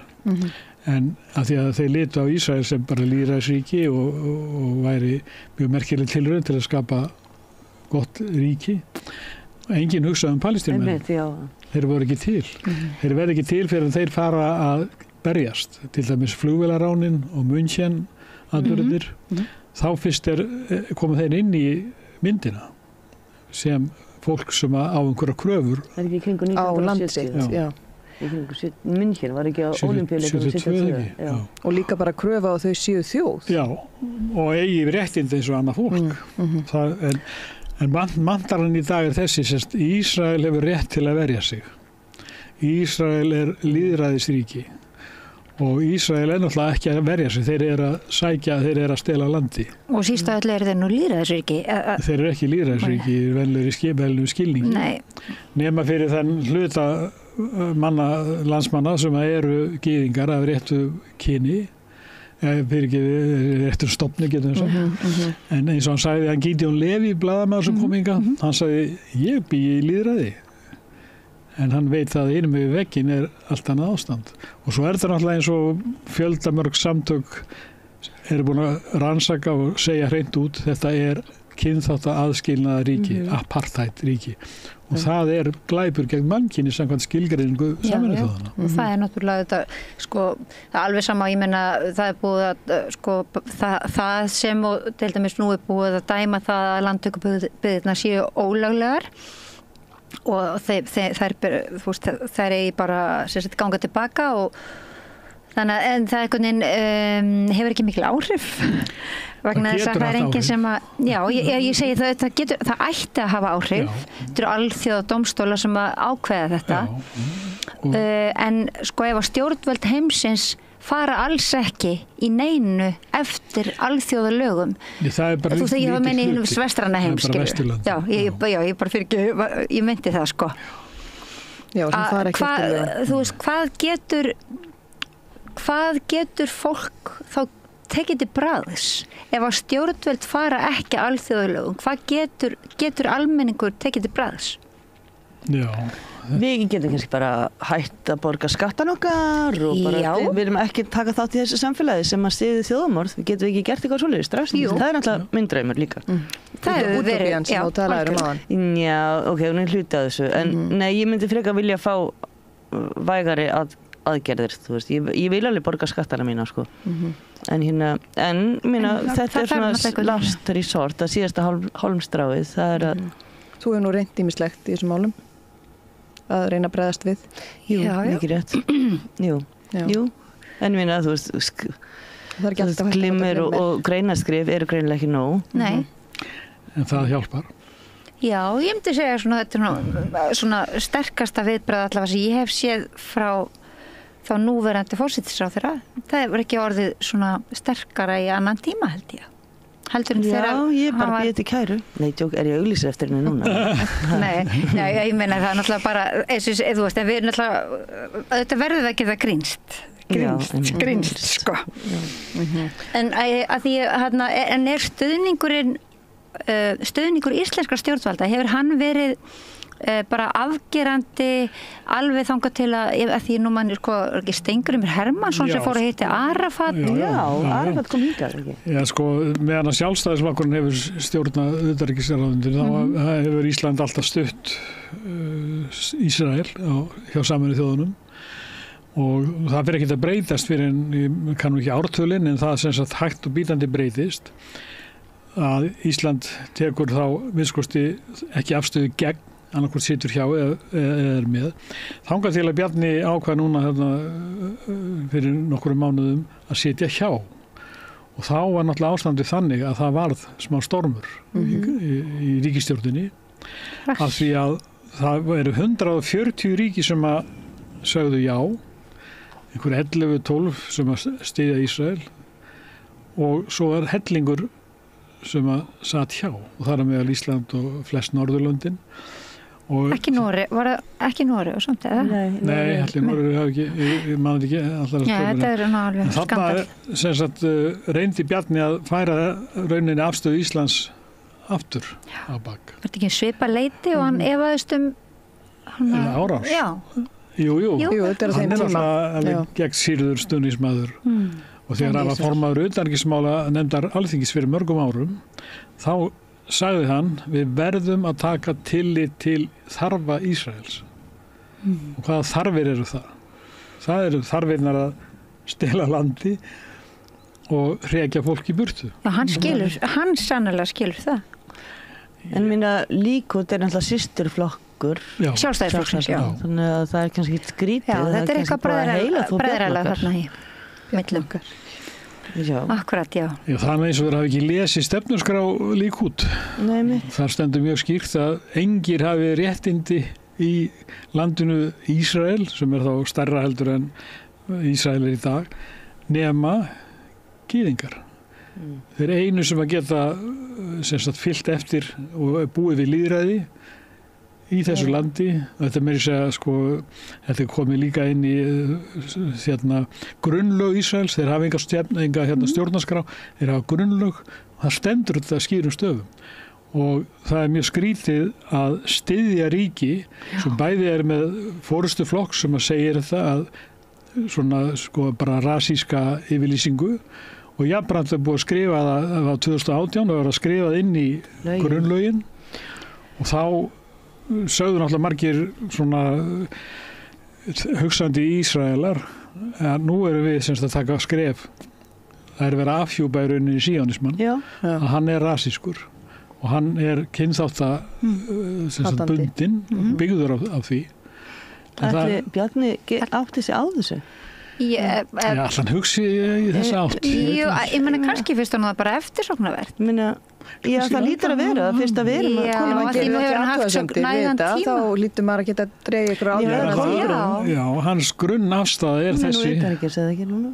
En af því að þeir litu á Ísrael sem bara lýðræðisríki og væri mjög merkileg tilraun til að skapa gott ríki. Enginn hugsaði Palestínumenn. Þeir voru ekki til. Þeir verði ekki til fyrir að þeir fara að berjast. Til dæmis flugvélaránin og München atburðirnir. Þá fyrst koma þeir inn í myndina sem fólk sem á einhverja kröfur á landsitt. München var ekki á Ólympíuleikunum 72. Og líka bara kröfa á þau séu þjóð. Já, og eigi réttindi eins og annað fólk. En mandaran í dag er þessi, Ísrael hefur rétt til að verja sig. Ísrael er lýðræðisríki og Ísrael er náttúrulega ekki að verja sig. Þeir eru að sækja, þeir eru að stela landi. Og síst að öllu eru þeir nú lýðræðisríki? Þeir eru ekki lýðræðisríki í venlegri skilningi. Nei. Nema fyrir þann hluta landsmanna sem eru gyðingar af réttu kyni. Réttur stofni getur við sagt. En eins og hann sagði, hann Gideon Levi blaðamaður sem kom hingað, hann sagði ég bý í lýðræði en hann veit að einum við veggin er allt annað ástand og svo þetta náttúrulega eins og fjöldamörg samtök eru búin að rannsaka og segja hreint út þetta kynþátta aðskilnaða ríki, apartheid ríki og það glæpur gegn mannkyni samkvæmt skilgreiningu Sameinuðu þjóðanna. Og það náttúrulega þetta, sko, það alveg sama, ég meina, það búið að, sko, það sem og til dæmis nú búið að dæma það að landtökubyggðirnar séu ólöglegar og þær eigi bara ganga tilbaka og þannig en það einhvern veginn hefur ekki mikil áhrif vegna þess að það enginn sem að ég segi það ætti að hafa áhrif. Þetta eru alþjóða dómstólar sem að ákveða þetta en sko ef að stjórnvöld heimsins fara alls ekki í neinu eftir alþjóða lögum það bara þú þegar ég meini í vestræna heims ég bara fyrir ekki ég meinti það sko hvað getur fólk þá tekið til bragðs ef að stjórnvöld fara ekki alþjóðalögum, hvað getur almenningur tekið til bragðs? Já. Við getum kannski bara hætt að borga skattan okkar og bara við viljum ekki taka þátt í þessu samfélagi sem að styðja þjóðamorð, við getum ekki gert eitthvað svoleiðis strax. Það náttúrulega minn draumur líka. Það hefur verið, já, ok, hún hluti að þessu, en nei, ég myndi frekar vilja fá vægari aðgerðir, þú veist, ég vil alveg borga skattana mína, sko. En þetta svona last resort, að síðasta hálmstráið, það að... Þú hefur nú reynt ýmislegt í þessum málum, að reyna að bregðast við. Jú, mikið rétt. Jú. En þú veist, glimmer og greinaskrif eru greinilega ekki nóg. Nei. En það hjálpar. Já, ég myndi segja þetta svona sterkasta viðbragð allavega sem ég hef séð frá þá núverandi forsætisráðherra. Það hefur ekki orðið svona sterkara í annan tíma, held ég. Já, ég bara býði til kæru. Nei, ég auglýsir eftir henni núna. Nei, ég meina það náttúrulega bara, þú veist, en við náttúrulega, þetta verður ekki það grínst, sko. En að því, en stuðningur íslenskra stjórnvalda, hefur hann verið bara afgerandi alveg þangað til að því nú mann sko Steingrímur Hermannsson sem fór að hitta Arafat. Arafat kom hingað, ekki? Já, sko, meðan að Sjálfstæðisflokkurinn hefur stjórnað utanríkisráðuneytinu, þá hefur Ísland alltaf stutt Ísrael hjá Sameinuðu þjóðunum og það fyrir ekki að breytast fyrir ég kann ekki ártölin en það sem sagt hægt og bítandi breytist að Ísland tekur þá viðskosti ekki afstöðu gegn annarkvort situr hjá eða með. Þangað til að Bjarni ákvað núna fyrir nokkrum mánuðum að sitja hjá. Og þá var náttúrulega ástandið þannig að það varð smá stormur í ríkisstjórninni. Af því að það eru 140 ríki sem að sögðu já, einhver 11-12 sem að styðja Ísrael og svo var hellingur sem að satt hjá og þar að meðal Ísland og flest Norðurlöndin. Ekki Nóri, var það ekki Nóri og samt eða? Nei, allir Nóri hafa ekki, ég maður ekki allar að spöfuna. Þetta er alveg skandal. Þarna sem sagt reyndi Bjarni að færa rauninni afstöðu Íslands aftur á bak. Var þetta ekki svipa leiti og hann efaðist árás? Já. Jú, þetta er þeim tíma. Hann er gegn sýrður stuðningsmaður og þegar hann var formaður utanríkismála nefndar Alþingis fyrir mörgum árum, þá sagði hann, við verðum að taka tillit til þarfa Ísraels. Og hvaða þarfir eru það? Það eru þarfirnar að stela landi og hrekja fólk í burtu. Já, hann sannlega skilur það. En Líkúd er náttúrulega systurflokkur Sjálfstæðisflokksins, já. Þannig að það er kannski ekki skrítið. Já, þetta er eitthvað bræðræðilega þarna í millum. Já. Akkurat, já. Það er eins og þeir hafi ekki lesið stefnuskrá Líkúd. Það stendur mjög skýrt að engir hafi réttindi í landinu Ísrael, sem er þá stærra heldur en Ísrael er í dag, nema gyðingar. Þeir einu sem að geta fyllt eftir og búið við lýðræði í þessu landi. Þetta meiri segja, þetta komið líka inn í grunnlög Ísraels. Þeir hafa enga stjórnarskrá, þeir hafa grunnlög. Það stendur þetta skýrum stöfum. Og það er mjög skrítið að styðja ríki sem bæði er með forystuflokk sem að segir þetta að bara rasíska yfirlýsingu og jafnframt búið að skrifa það á 2018 og verið að skrifa inn í grunnlögin og þá sögðu náttúrulega margir svona hugsandi Ísraelar að nú erum við semst að taka skref, það er verið að afhjúpa í rauninni síónismann að hann er rasískur og hann er kynþátta byggður af því. Ætli Bjarni átti sig á þessu? Allan hugsi í þessa átt. Ég meina kannski fyrst hann það bara eftirsóknarvert. Já, það lítur að vera fyrst að við erum að koma að því við höfum haft svo nægan tíma. Þá lítur maður að geta að dreigja ykkur áður. Já, hans grunnafstaða er þessi. Nú utanríkis eða ekki núna?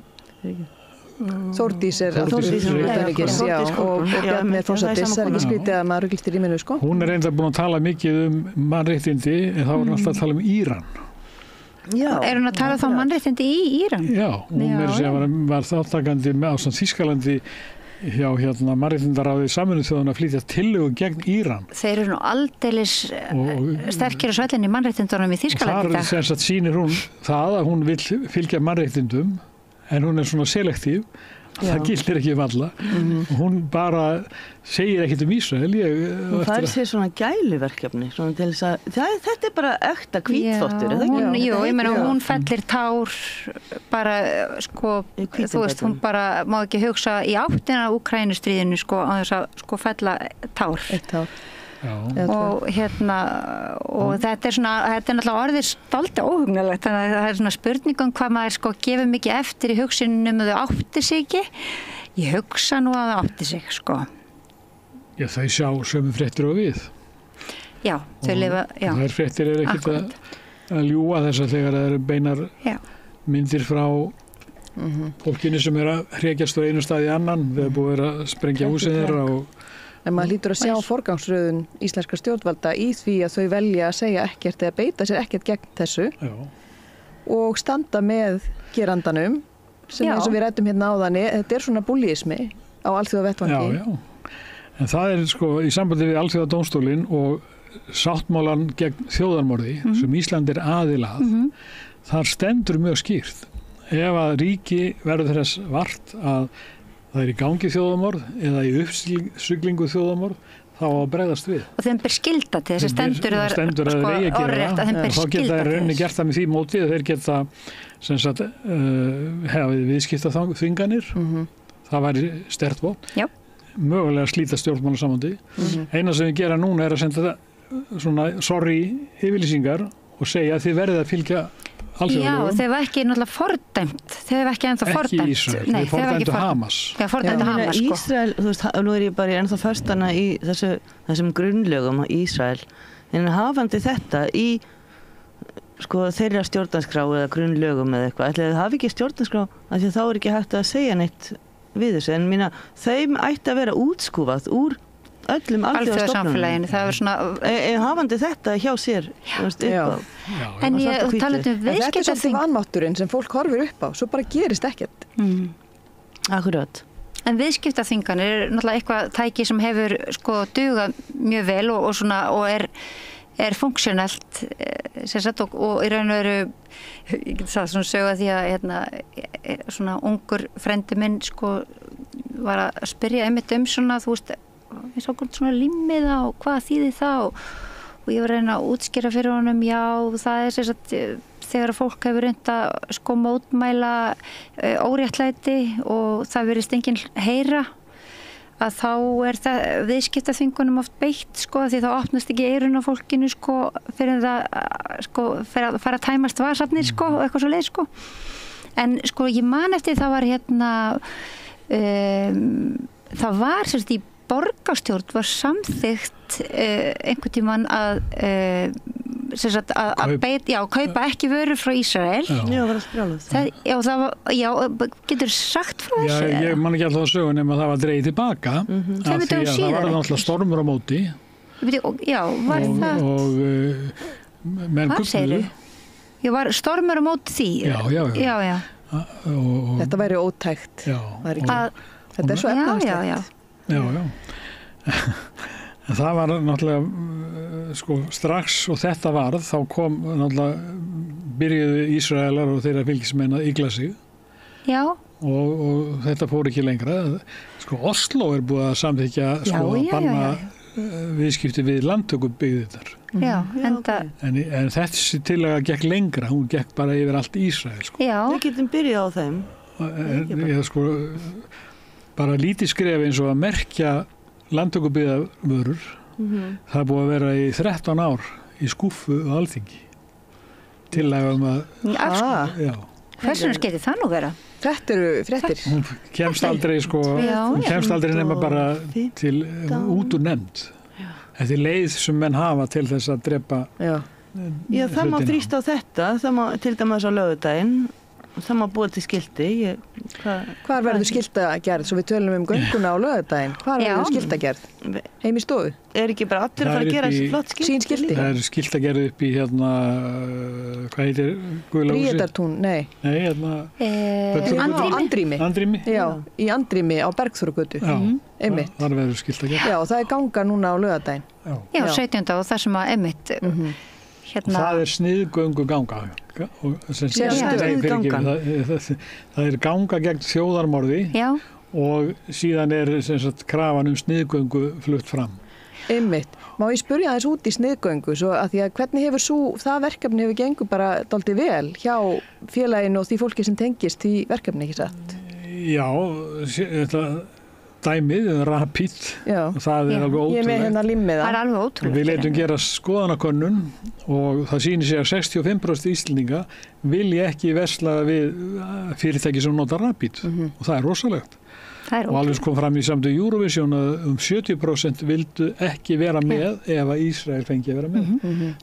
Þórdís er utanríkis, já, og Bjarni er fórsetis, það er ekki skrítið að maður ruglist í rýminu, sko. Hún er reynda búin að tala mikið mannréttindi, en þá er hún alltaf að tala Íran. Já. Er hún að tala þá mannréttindi í Íran? Já, hún var þáttakandi á Þýskalandi hjá mannréttindaráði Sameinuðu þjóðanna að flytja tillögu gegn Íran. Þeir eru nú aldeilis sterkir á svellin í mannréttindunum í Þýskalandi í dag. Þar sem sýnir hún það að hún vill fylgja mannréttindum en hún er svona selektív, það gildir ekki alla og hún bara segir ekkert Ísrael. Hún fær sér svona gæluverkefni svona til þess að þetta er bara ekta hvítþvottur, eða ekki? Jú, ég meina hún fellir tár bara, sko, þú veist, hún bara má ekki hugsa í áttina Úkraínustríðinu, sko, á þess að fella tár. Eitt tár. Og og þetta er náttúrulega orðið stolti óhugnalegt, þannig að það er svona spurningum hvað maður sko gefur mikið eftir í hugsunum og þau átti sig ekki. Ég hugsa nú að það átti sig, sko. Já, þau sjá sömu fréttir og við. Já, þau lifa, já. Og þær fréttir eru ekkert að ljúga þess að þegar það eru beinar myndir frá fólkinu sem er að hrekjast á einu stað í annan, þegar búið að sprengja húsið þeirra og en maður hlýtur að sjá forgangsröðun íslenskra stjórnvalda í því að þau velja að segja ekkert eða beita sér ekkert gegn þessu og standa með gerandanum sem eins og við ræddum hérna áðan, þetta er svona búlíismi á alþjóðavettvangi. Já, en það er sko í sambandi við alþjóðadómstólinn og sáttmálan gegn þjóðarmorði sem Ísland er aðilað, þar stendur mjög skýrt. Ef að ríki verður þess vart að það er í gangi þjóðarmorð eða í uppsiglingu þjóðarmorð, þá að bregðast við. Og þeim ber skylda til þess að stendur sko orðrétt að þeim ber skylda til þess. Þá geta þeir rauninni gert það með því móti að þeir geta sem sagt hefði viðskiptaþvinganir, það væri sterkt vopn, mögulega slíta stjórnmálasambandi. Eina sem við gera núna er að senda svona yfirlýsingar og segja að þið verðið að fylgja já, þeir var ekki náttúrulega fordæmt, þeir var ekki ennþá fordæmt. Ekki Ísrael, þeir fordæmdu Hamas. Já, fordæmdu Hamas, sko. Ísrael, þú veist, nú er ég bara ennþá förstana í þessum grunnlögum á Ísrael, en hafandi þetta í sko þeirra stjórnarskrá eða grunnlögum eða eitthvað, ætli það hafi ekki stjórnarskrá af því þá er ekki hægt að segja neitt við þessu, en mína, þeim ætti að vera útskúfað úr öllum alþjóðasamfélaginu, það er svona hafandi þetta hjá sér upp á. En ég tala um viðskiptaþing. Þetta er svolítið vanmátturinn sem fólk horfir upp á, svo bara gerist ekkert. Akkurat. En viðskiptaþinganir er náttúrulega eitthvað tæki sem hefur sko dugað mjög vel og svona og er funksionelt sem sagt og í raun og veru ég get það svona sögða því að svona ungur frendi minn sko var að spyrja einmitt svona þú veist eins og okkur svona limmiða og hvað þýðir það og ég var að reyna að útskýra fyrir honum, já það er sem sagt þegar fólk hefur reynt að sko mótmæla óréttlæti og það verðist enginn heyra að þá er það viðskiptaþvingunum oft beitt sko því þá opnast ekki eyrun á fólkinu sko fyrir það sko fyrir að fara að tæmast vasafnir sko og eitthvað svo leið sko en sko ég man eftir það var það var sem sagt í borgarstjórn var samþykkt einhvern tímann að kaupa ekki vörur frá Ísrael. Já, var að sprjála það. Getur sagt frá þessu? Já, ég man ekki alltaf að sögu nema það var dregið tilbaka af því að það var náttúrulega stormur á móti. Já, var það? Og menn gubbuðu. Já, var stormur á móti því? Já. Þetta væri ótækt. Þetta er svo efnahagslegt. Já. En það var náttúrulega sko strax og þetta varð þá kom náttúrulega byrjuðu Ísraelar og þeirra fylgismenn að ygla sig. Já. og þetta fór ekki lengra. Sko Oslo búið að samþykja sko að banna viðskipti við landtökubyggðirnar. Já, enda... En þessi tillaga gekk lengra, hún gekk bara yfir allt Ísrael, sko. Já. Við getum byrjað á þeim. Ég sko, bara lítið skref eins og að merkja landtökubyggðavörur, það búið að vera í 13 ár í skúffu á Alþingi. Tillaga að... Já. Hversuna skeitir það nú vera? Þetta eru fréttir. Hún kemst aldrei, sko, hún kemst aldrei nema bara til út úr nefnd. Þetta er leið sem menn hafa til þess að drepa Já, það má þrýsta á þetta, það má til dæmis á laugardaginn, það má búið til skilti. Hvar verður skiltagerð, svo við tölum gönguna á laugardaginn? Hvar verður skiltagerð? Heim í stofu? Er ekki bara allir að fara að gera flott skilti? Sín skilti? Það skiltagerð upp í hérna, hvað heitir Guðlaugur? Bríetartún, nei. Nei, hérna... Andrými. Já, í Andrými á Bergþórugötu. Einmitt. Þar verður skiltagerð. Já, það ganga núna á laugardaginn. Já, 17. og það sem að einmitt... Hérna... Það sniðgöngu ganga. Það ganga gegn þjóðarmorði og síðan sagt, krafan sniðgöngu flutt fram. Einmitt. Má ég spyrja aðeins út í sniðgöngu svo að því að hvernig hefur það verkefni hefur gengur bara dálítið vel hjá félaginu og því fólki sem tengist því verkefni, ekki satt? Já, þetta dæmið, Rapid, það alveg ótrúlegt. Ég með hérna limmið það. Alveg ótrúlegt. Við leitum gera skoðanakönnun og það sýnir sig að 65% Íslendinga vilja ekki versla við fyrirtæki sem nota Rapid og það rosalegt. Og alveg kom fram í samtöku Eurovision að 70% vildu ekki vera með ef að Ísrael fengi að vera með.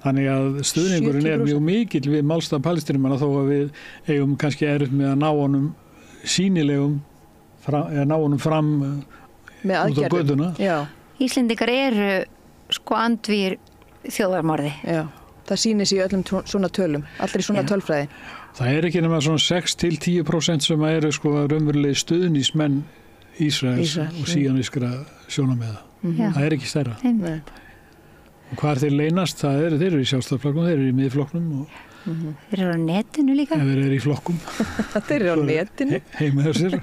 Þannig að stuðningurinn mjög mikill við málstað Palestínumanna þó að við eigum kannski erfitt með að ná honum sýnilegum ná honum fram út á göduna. Íslendingar eru sko andvír þjóðarmorði. Já, það sýnir sig í öllum svona tölum, allri svona tölfræði. Það ekki nema svona 6-10% sem eru sko raunverulegi stuðningsmenn Ísraels og síanískra sjónarmiða. Það ekki stærra. Og hvar þeir leynast, þeir eru í Sjálfstæðisflokknum, þeir eru í Miðflokknum og þeir eru á netinu líka. Þeir eru í flokkum. Þeir eru á netinu. Heima hjá sér.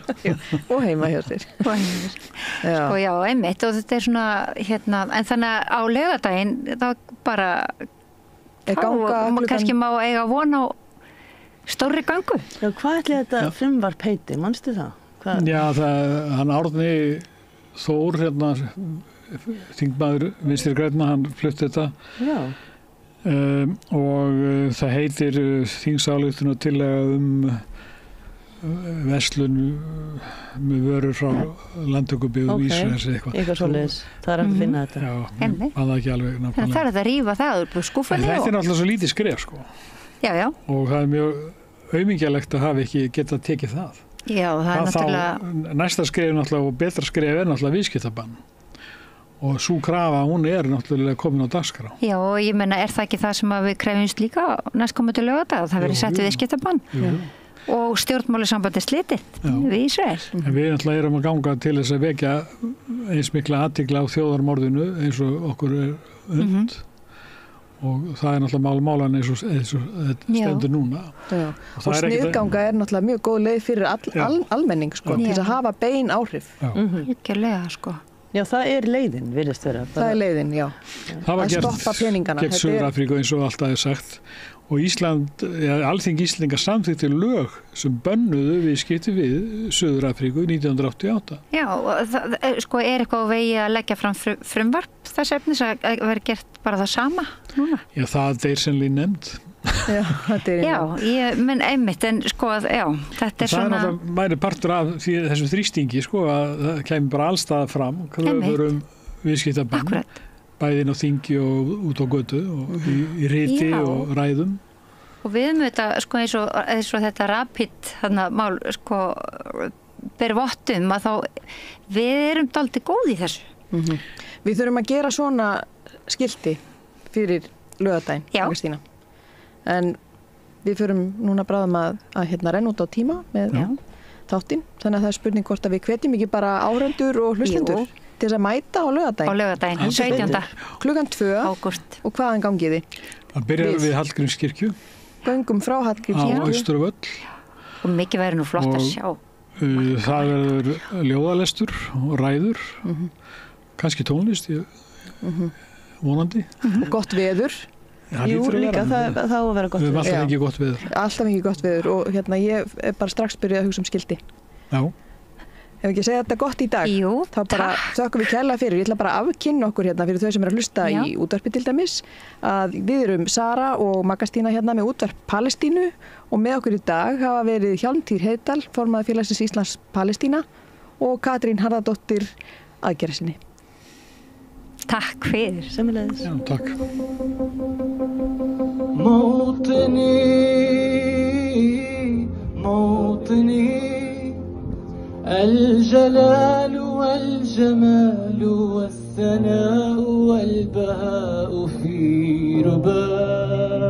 Og heima hjá sér. Sko já, einmitt og þetta svona hérna, en þannig að á laugardaginn þá bara kannski má eiga von á stórri gangu. Já, hvað ætli þetta frumvarp heiti, manstu það? Já, hann Árni Þór, hérna, þingmaður Vinstri grænna, hann flutti þetta. Já. Og það heitir þingsályktunartillaga verslun með vörur frá landtökubyggðum Ísraels eitthvað svoleiðis, það að finna þetta. Já, það ekki alveg nákvæmlega. Það að rífa það úr skúfunni. Þetta náttúrulega svo lítið skref, sko. Já. Og það mjög aumingjulegt að hafa ekki getað tekið það. Já, það náttúrulega... Næsta skref náttúrulega og betra skref náttúrulega viðskiptabann. Og svo krafa, hún náttúrulega komin á dagskrá. Já, og ég menna, það ekki það sem við krefjumst líka næstkomandi laugardag? Það verið sett við viðskiptabann. Og stjórnmálasambandi slitið við Ísrael. En við náttúrulega erum að ganga til þess að vekja eins mikla athygli á þjóðarmorðinu eins og okkur und. Og það náttúrulega málan eins og stendur núna. Og sniðganga náttúrulega mjög góð leið fyrir almenning, sko, til að hafa bein áhrif. Hyggjurlega, sko. Já, það leiðin, virðist vera. Það leiðin, já. Það var gert gegn Suður-Afríku eins og alltaf sagt. Og Alþingi Íslendinga samþykkti lög sem bönnuðu viðskipti við Suður-Afríku 1988. Já, sko eitthvað á vegi að leggja fram frumvarp þess efnis að vera gert bara það sama núna? Já, það sennilega nefnd. Já, ég menn einmitt, en sko að, þetta svona... Það náttúrulega væri partur af þessu þrýstingi, sko, að það kemur bara allstað fram, kröfur viðskiptabann, bæðin á þingi og út á götu og í riti og ræðum. Og við þetta, sko, eins og þetta Rapid, mál, sko, ber vottum að þá, við erum dálítið góð í þessu. Við þurfum að gera svona skilti fyrir laugardaginn, Kristína. En við förum núna bráðum að renna út á tíma með þáttinn, þannig að það spurning hvort að við hvetjum ekki bara áhorfendur og hlustendur til þess að mæta á laugardaginn. Á laugardaginn, 17. Klukkan 2 ágúst. Og hvaðan gangiði? Það byrjar við Hallgrímskirkju. Göngum frá Hallgrímskirkju. Á Austurvöll. Og mikið væri nú flott að sjá. Það verður ljóðalestur og ræður, kannski tónlist, vonandi. Og gott veður. Það Jú, hlýtur að líka, vera. það á að vera gott Við höfum veður. alltaf Já. ekki gott veður. Alltaf mikið gott veður og hérna ég er bara strax byrjuð að hugsa skildi. Já, Ef ekki segja þetta gott í dag, Jú, þá bara þökkum við kærlega fyrir. Ég ætla bara að afkynna okkur hérna fyrir þau sem eru að hlusta Já. í útvarpi til dæmis. Að við erum Sara og Magastína hérna með útvarp Palestínu og með okkur í dag hafa verið Hjálmtýr Heiðdal, formaður félagsins Íslands Palestína og Katrín Harðardóttir aðgerðarsinni. takk fyrir. Sömuleiðis. já, takk. موطني الجلال والجمال والثناء والبهاء في رباك